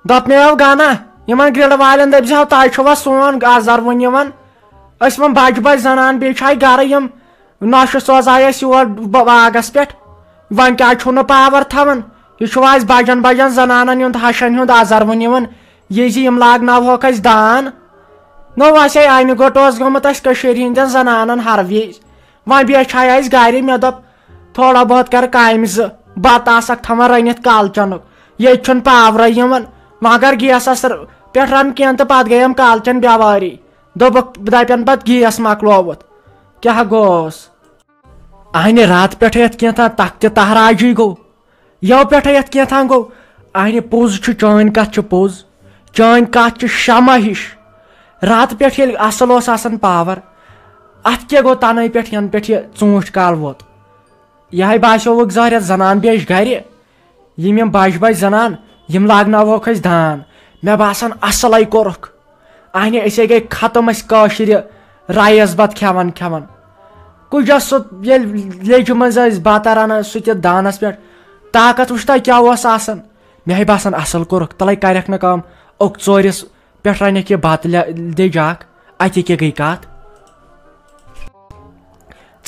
دپ مے گانا یمن گرڈ والن دپزِ تۄہہِ چھُوا سون آزروُن یِوان أسۍ ون بجہِ بجہِ زنان بیٚیہِ چھِ گرٕ یِم نۄشہِ سوزایہِ أسۍ یور باغس پٮ۪ٹھ وۄنۍ کیٛازِ چھُو نہٕ پاور تھاوان یہِ چھُ اَسہِ بجن بجن زنانن ہُنٛد ہشن ہُنٛد آزروُن یِوان یہِ زِ یِم لاگناوہوکھ أسۍ دان نو اسے انہِ گوٚٹ اوس گوٚمُت اَسہِ کٔشیٖرِ ہِنٛدٮ۪ن زنانن ہر وِزِ وۄنۍ بیچھے اَسہِ گرِ مےٚ دوٚپ تھوڑا بہت کر کامہِ زٕ بتہٕ آسکھ تھاوان رٔنِتھ کالچنُک ییٚتہِ چھُنہٕ پاورے یِوان وۄنۍ اگر گیسس پٮ۪ٹھ رن کینٛہہ تہٕ پتہٕ گٔیم کالچن بٮ۪وٲری دوٚپُکھ دپن پتہٕ گیس مۄکلووُتھ کیٛاہ گوٚوس اہنہِ راتہٕ پٮ۪ٹھے یتھ کینٛژھا تختہِ تہراجی گوٚو یو پٮ۪ٹھے یتھ کینٛژھا گوٚو اہنہِ پوٚز چھُ چٲنۍ کتھ چھِ پوٚز چٲنۍ کتھ چھِ شمع ہِش راتہٕ پٮ۪ٹھ ییٚلہِ اصل اوس آسان پاور اتھ کیٛاہ گوٚو تنہٕ پٮ۪ٹھ ینہٕ پٮ۪ٹھ یہِ ژوٗنٛٹھۍ کال ووت یہے باسیووُکھ زہرٮ۪تھ زنان بیچھِ گرِ یِم بجہِ بجہِ زنان یِم لاگناوہوکھ أسۍ دان مےٚ باسان اصلے کوٚرُکھ اہنہِ أسے گٔے ختم أسۍ کٲشِرِ رایس بتہٕ کھٮ۪وان کھٮ۪وان کُجس سُہ ییٚلہِ لیجہِ منٛز ٲسۍ بتہٕ رنان سُہ تہِ دانس پٮ۪ٹھ طاقت وٕچھ تۄہہِ کیٛاہ اوس آسان مےٚ باسان اصل کوٚرُکھ تلے کرٮ۪کھ نہٕ کٲم اوٚک ژورِس پٮ۪ٹھ رنیکھ یہِ بتہٕ دِج اکھ اتہِ کیٛاہ گٔے کتھ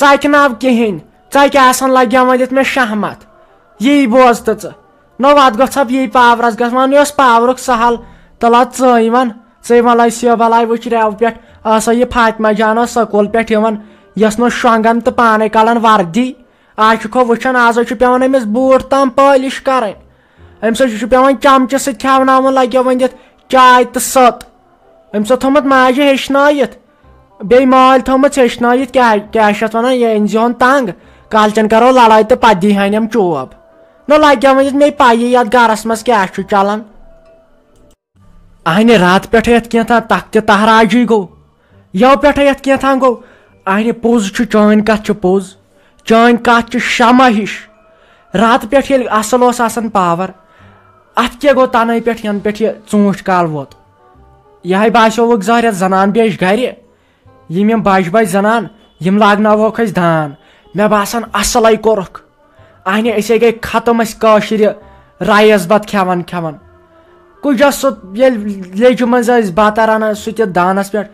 ژکہِ ناو کہیٖنۍ ژکہِ آسان لگیاوان مےٚ شہمت یی بوز تہٕ ژٕ نو اتھ گژھب یی پاورس گژھ وۄنۍ اوس پاورُک سہل تلہ ژٕے وَن ٲسۍ یہِ بلاے وٕچھ ریو پٮ۪ٹھ ٲسا یہِ فاطمہ جان ٲس سکوٗل پٮ۪ٹھ یِوان یۄس نہٕ شۄنٛگان تہٕ پانے کڑان وردی آز چھُکھ وٕچھان آز چھُ پیوان أمِس بوٗٹھ تام پٲلِش کرٕنۍ أمِس چھُ پیوان چمچہٕ سۭتۍ کھٮ۪وناوُن لگیو وۄنۍ دِتھ چاے تہٕ سٔت أمِس تھوٚمُت ماجہِ ہیٚچھنٲیِتھ بیٚیہِ مٲلۍ تھوٚمُت ہیٚچھنٲیِتھ کیٛاہ چھِ اتھ ونان یہِ أنۍ زِہون تنگ کالچن کرو لڑٲے تہٕ پتہٕ دی ہانٮ۪م چوب نہ لگیو وۄنۍ مےٚ پیی یتھ گرس منٛز کیٛاہ چھُ چلان اہنہِ راتہٕ پٮ۪ٹھے یتھ کینٛژھا تختہِ تہراجی گوٚو یو پٮ۪ٹھے یتھ کینٛژھا گوٚو اہنہِ پوٚز چھُ چٲنۍ کتھ چھِ پوٚز چٲنۍ کتھ چھِ شمع ہِش راتہٕ پٮ۪ٹھ ییٚلہِ اصل اوس آسان پاور اتھ کیٛاہ گوٚو تنہٕ پٮ۪ٹھ ینہٕ پٮ۪ٹھ یہِ ژوٗنٛٹھۍ کال ووت یہے باسیووُکھ زہرٮ۪تھ زنان بیچھِ گرِ یِم بجہِ بجہِ زنان یِم لاگناوہوکھ أسۍ دان مےٚ باسان اصلے کوٚرُکھ اہنہِ أسے گٔے ختم أسۍ کٲشِرِ رایس بتہٕ کھٮ۪وان کھٮ۪وان کُجس سُہ ییٚلہِ لیجہِ منٛز ٲسۍ بتہٕ رنان سُہ تہِ دانس پٮ۪ٹھ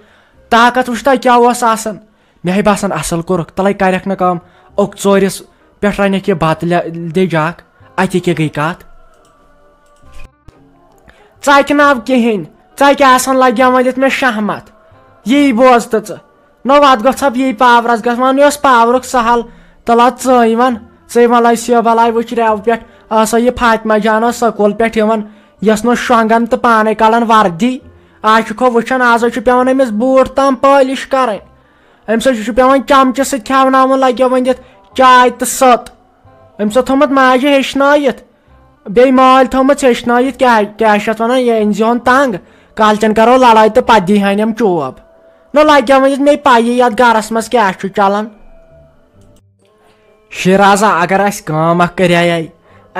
طاقت وٕچھ تۄہہِ کیٛاہ اوس آسان مےٚ باسان اصل کوٚرُکھ تلے کرٮ۪کھ نہٕ کٲم اوٚک ژورِس پٮ۪ٹھ رنیکھ یہِ بتہٕ دِج اکھ اتہِ کیٛاہ گٔے کتھ ژکہِ ناو کہیٖنۍ ژکہِ آسان لگیاوان مےٚ شہمت یی بوز تہٕ ژٕ نو اتھ گژھب یی پاورس گژھ وۄنۍ اوس پاورُک سہل تلہ ژٕے وَن ٲسۍ یہِ بلاے وٕچھ ریو پٮ۪ٹھ ٲسا یہِ فاطمہ جان ٲس سکوٗل پٮ۪ٹھ یِوان یۄس نہٕ شۄنٛگان تہٕ پانے کڑان وردی آز چھُکھ وٕچھان آز چھُ پیوان أمِس بوٗٹھ تام پٲلِش کرٕنۍ أمِس چھُ پیوان چمچہٕ سۭتۍ کھٮ۪وناوُن لگیو وۄنۍ دِتھ چاے تہٕ سٔت أمِس تھوٚمُت ماجہِ ہیٚچھنٲیِتھ بیٚیہِ مٲلۍ تھوٚمُت ہیٚچھنٲیِتھ کیٛاہ چھِ اتھ ونان یہِ أنۍ زِہون تنگ کالچن کرو لڑٲے تہٕ پتہٕ دی ہانٮ۪م چوب نہ لگیو وۄنۍ مےٚ پیی یتھ گرس منٛز کیٛاہ چھُ چلان شِرازا اگر اسہِ کٲم اکھ کریے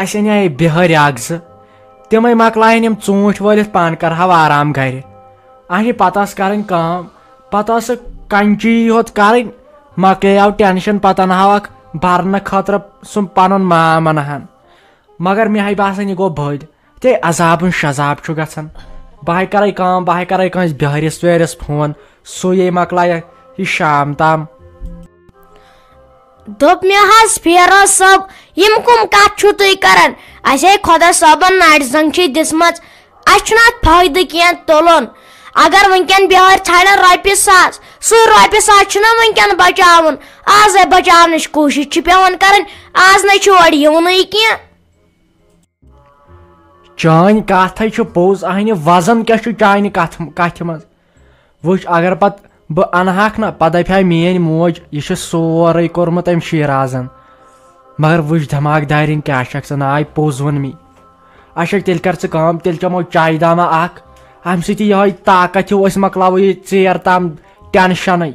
اسہِ اَنے بِہٲرۍ اکھ زٕ تِمے مۄکلاین یِم ژوٗنٛٹھۍ وٲلِتھ پانہٕ کرہاو آرام گرِ اہنہِ پتہٕ ٲس کرٕنۍ کٲم پتہٕ ٲس کنچی یوت کرٕنۍ مۄکلیو ٹینشن پتہٕ انہاو اکھ برنہٕ خٲطرٕ سُہ پنُن مام انہان مگر مےٚ باسان یہِ گوٚو بٔلۍ تے عذابن شزاب چھُ گژھان بہے کرے کٲم بہے کرے کٲنٛسہِ بِہٲرِس ویہرِس فون سُے مۄکلایہِ یہِ شام تام دوٚپ مےٚ حظ فیروز صٲب یِم کُم کتھ چھِو تُہۍ کران اسے خۄدا صٲبن نرِ زنٛگ چھِ دِژمٕژ اسہِ چھُنہٕ اتھ فٲیدٕ کینٛہہ تُلُن اگر وٕنکیٚن بِہٲرۍ ژھانڈن رۄپیہِ ساس سُے رۄپیہِ ساس چھُنہ وٕنکیٚن بچاوُن آزے بچاونٕچ کوٗشش چھِ پیوان کرٕنۍ آز نَے چھُ اورٕ یِونٕے کینٛہہ چٲنۍ کتھے چھِ پوٚز اہنہِ وزن کیٛاہ چھُ چانہِ کتھِ منٛز وٕچھ اگر پتہٕ بہٕ انہاکھ نہ پتہٕ دپہِ ہا میٲنۍ موج یہِ چھُ سورُے کوٚرمُت أمۍ شیرازن مگر وٕچھ دٮ۪ماغ دارٮ۪ن کیٛاہ چھکھ ژٕ ناے پوٚز ووٚن مے اچھا تیٚلہِ کر ژٕ کٲم تیٚلہِ چٮ۪مو چایہِ دامہ اکھ امہِ سۭتۍ یِہوے طاقت ہیوٗ أسۍ مۄکلاوو یہِ ژیر تام ٹینشنٕے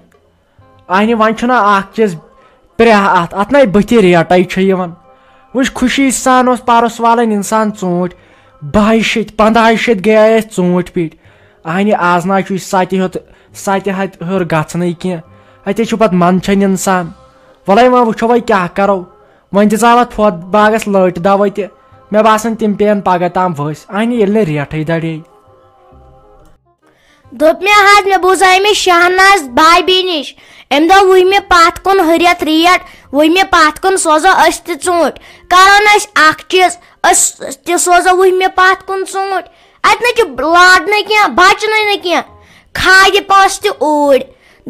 اہنہِ وۄنۍ چھُنہ اکھ چیٖز پرٛیہ اتھ نَے بٕتھِ ریٹے چھِ یِوان وٕچھ خوشی سان اوس پرُس والٕنۍ انسان ژوٗنٛٹھۍ 22,000 گٔیے اَسہِ ژوٗنٛٹھۍ پیٖٹۍ اہنہِ آز نہ چھُ یہِ سَتہِ ہتہِ ہیوٚر گژھنٕے کینٛہہ اتے چھُ پتہٕ منٛدچھان انسان وَلے وۄنۍ وٕچھو وۄنۍ کیٛاہ کرو وۄنۍ دِژاو اتھ پھۄد باغس لٔٹۍ دوا تہِ مےٚ باسان تِم پیٚیَن پگہہ تام ؤسۍ اَنہِ ییٚلہِ نہٕ ریٹھٕے دَرے. دوٚپ مےٚ حظ مےٚ بوٗزے مےٚ شاہناز بھابھی نِش أمۍ دوٚپ وُہمہِ پتھ کُن ہُرٮ۪تھ ریٹ وُہمہِ پتھ کُن سوزو أسۍ تہِ ژوٗنٛٹھۍ کرو نہٕ أسۍ اکھ چیٖز أسۍ تہِ سوزو وُہمہِ پتھ کُن ژوٗنٛٹھۍ اَتہِ نہٕ چھُ لاڈنہٕ کینٛہہ بچنٕے نہٕ کینٛہہ کھادِ پونٛسہٕ تہِ اوٗرۍ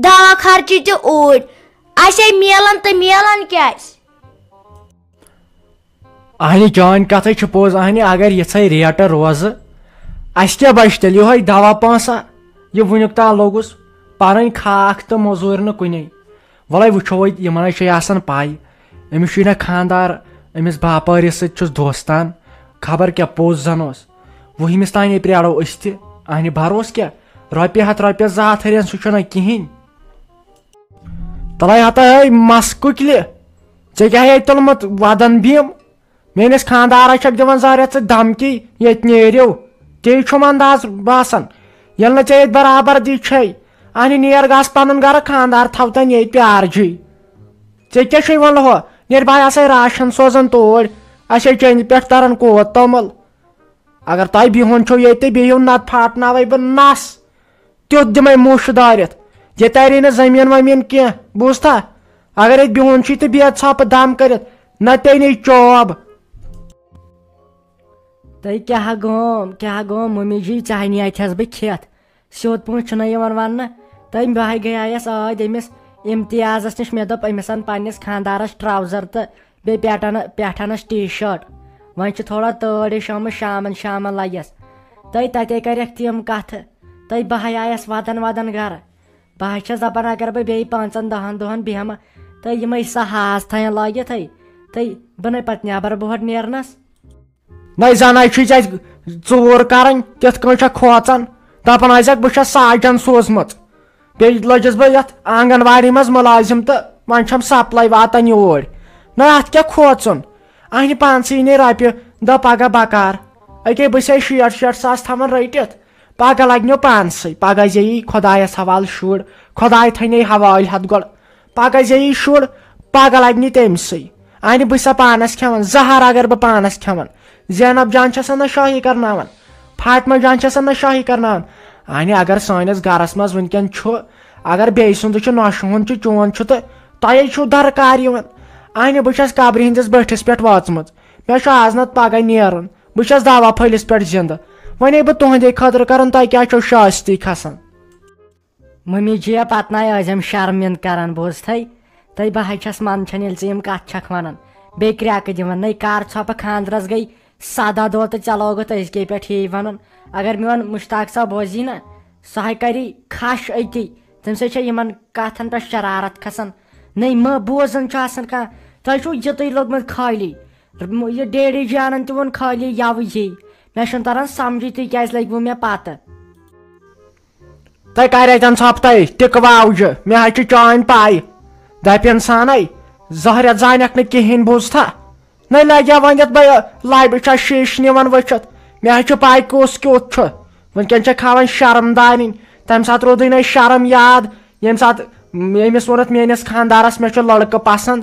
دوا خرچہِ تہِ اوٗرۍ اَسے میلان تہٕ میلان کیٛازِ. اہنہِ چٲنۍ کتھٕے چھِ پوٚز اہنہِ اگر یِژھے ریٹہٕ روزٕ اَسہِ کیٛاہ بچہِ تیٚلہِ یِہوے دوا پونٛسہ یہِ وُنیُک تام لوٚگُس پنٕنۍ کھاکھ تہٕ موٚزوٗرۍ نہٕ کُنے. وَلے وٕچھو وۄنۍ یِمن چھے آسان پاے أمِس چھُے نہ خانٛدار أمِس باپٲرِس سۭتۍ چھُس دوستان خبر کیٛاہ پوٚز زن اوس وُہمِس تانۍ پرٛارو أسۍ تہِ اہنہِ بروس کیٛاہ رۄپیہِ ہتھ رۄپیس 2 ہتھ ہُرٮ۪ن سُہ چھُنہ کِہینۍ. تلے ہتا ہے مس کُکلہِ ژےٚ کیٛاہ ہے تُلمُت ودن بیم میٲنِس خانٛدارس چھکھ دِوان 2 رٮ۪تھ ژٕ دھمکی ییٚتہِ نیرِو تی چھُم انداز باسان ییٚلہِ نہٕ ژےٚ ییٚتہِ برابردی چھے اہنہِ نیر گژھ پنُن گرٕ خانٛدار تھاو تن ییٚتہِ پیارجی. ژےٚ کیٛاہ چھُے وۄنۍ ہُہ نیر بھاے آسے راشن سوزان توٗرۍ اَسے چنٛدِ پٮ۪ٹھ تران کوت توٚمُل اگر تۄہہِ بِہُن چھُو ییٚتہِ تہٕ بِہِو نتہٕ پھاٹناوے بہٕ نس تیُتھ دِمے موٚش دٲرِتھ ییٚتہِ تاری نہٕ زٔمیٖن ومیٖن کینٛہہ بوٗزتھا اگر ییٚتہِ بِہُن چھُے تہٕ بیٚہہ ژھۄپہٕ دم کٔرِتھ نتہٕ پیٚیہِ چوب. تۄہہِ کیٛاہ گوٚو مٔمی جی ژےٚ اتھس بہٕ کھٮ۪تھ سیوٚد پٲٹھۍ چھُنہ یِوان وننہٕ تٔمۍ بہٕ گٔیس ٲدۍ أمِس امتیازس نِش مےٚ دوٚپ أمِس ان پننِس خانٛدارس ٹراوزر تہٕ بیٚیہِ پٮ۪ٹھ انس ٹی شٲٹ وۄنۍ چھِ تھوڑا تۭر ہِش آمٕژ شامن لگٮ۪س تۄہہِ تتے کریکھ تِم کتھٕ تۄہہِ بہٕ آیس ودن گرٕ بہٕ چھس دپان اگر بہٕ بیٚیہِ 5-10 دۄہن بیٚہمہٕ تہٕ یِمے سہاز تھاین لٲگِتھٕے تہٕ بہٕ نَے پتہٕ نٮ۪بر بہر نیرنس. نَے زناے چھُے ژےٚ ژوٗر کرٕنۍ تِتھ کٔنۍ چھکھ کھوژان دپان ٲسکھ بہٕ چھس ساجن سوٗزمٕژ بیٚیہِ لٔجِس بہٕ یتھ آنگن واڑی منٛز مُلٲزِم تہٕ وۄنۍ چھم سپلاے واتان یوٗرۍ نہ اتھ کیٛاہ کھوژُن اہنہِ پانسٕے نٕے رۄپیہِ دہ پگہہ بکار أکے بہٕ چھسے 60 ساس تھاوان رٔٹِتھ پگہہ لگنو پانسٕے پگہہ زیٖی خۄدایس حوالہٕ شُر خۄداے تھٲینے حوالہِ ہتھ گۄڈٕ پگہہ زیٖی شُر پگہہ لگنہِ تٔمسٕے اہنہِ بہٕ چھسا پانس کھٮ۪وان 2 اگر بہٕ پانس کھٮ۪وان زینب جان چھسا نہ شٲہی کرناوان فاطمہ جان چھسا نہ شٲہی کرناوان اہنہِ اگر سٲنِس گرس منٛز وُنکیٚن چھُ اگر بیٚیہِ سُنٛد چھُ نۄشہِ ہُنٛد چھُ چون چھُ تہٕ تۄہے چھُو درکار یِوان اہنہِ بہٕ چھس قبرِ ہٕنٛدِس بٔٹھِس پٮ۪ٹھ وٲژمٕژ مےٚ چھُ آز نتہٕ پگہہ نیرُن بہٕ چھس دوا پھٔلِس پٮ۪ٹھ زنٛدٕ وۄنۍ بہٕ تُہنٛدے خٲطرٕ کران تۄہہِ کیٛاہ چھو شٲستی کھسان. مٔمی جی پتہٕ نَے ٲسِم شرمِنٛد کران بوٗزتھٕے تۄہہِ بہٕ چھس منٛدچھان ییٚلہِ ژٕ یِم کتھ چھکھ ونان بیٚیہِ کرٛٮ۪کہٕ دِوان نَے کر ژھۄپہٕ خانٛدرس گٔے 17 دۄہ تہٕ ژےٚ لوگُتھ أزکے پٮ۪ٹھ یی ونُن اگر میون مُشتاق صٲب بوزی نہ سُہ ہے کری کھش أتی تمہِ سۭتۍ چھےٚ یِمن کتھن پٮ۪ٹھ شرارت کھسان نَے مہ بوزان چھُ آسان کانٛہہ تۄہہِ چھُو یِتُے لوٚگمُت خٲلی یہِ ڈیڈی جانن تہِ ووٚن خٲلی یوٕ یی مےٚ چھُنہٕ تران سمجھی تُہۍ کیٛازِ لٔگوٕ مےٚ پتہٕ. تۄہہِ کر اتٮ۪ن ژھۄپتے ٹِکہٕ واوجہِ مےٚ حظ چھِ چٲنۍ پاے دپہِ انسانے 2 رٮ۪تھ زانکھ نہٕ کِہینۍ بوٗزتھا نَے لگیا وۄنۍ یتھ بہٕ لبہِ چھس شیٖش نِوان وٕچھِتھ مےٚ حظ چھِ پاے کُس کیُتھ چھُ وُنکیٚن چھِ کھاوان شرم دانٕنۍ تمہِ ساتہٕ روٗدٕے نہٕ شرم یاد ییٚمہِ ساتہٕ ییٚمِس ووٚنُتھ میٲنِس خانٛدارس مےٚ چھُ لڑکہٕ پسنٛد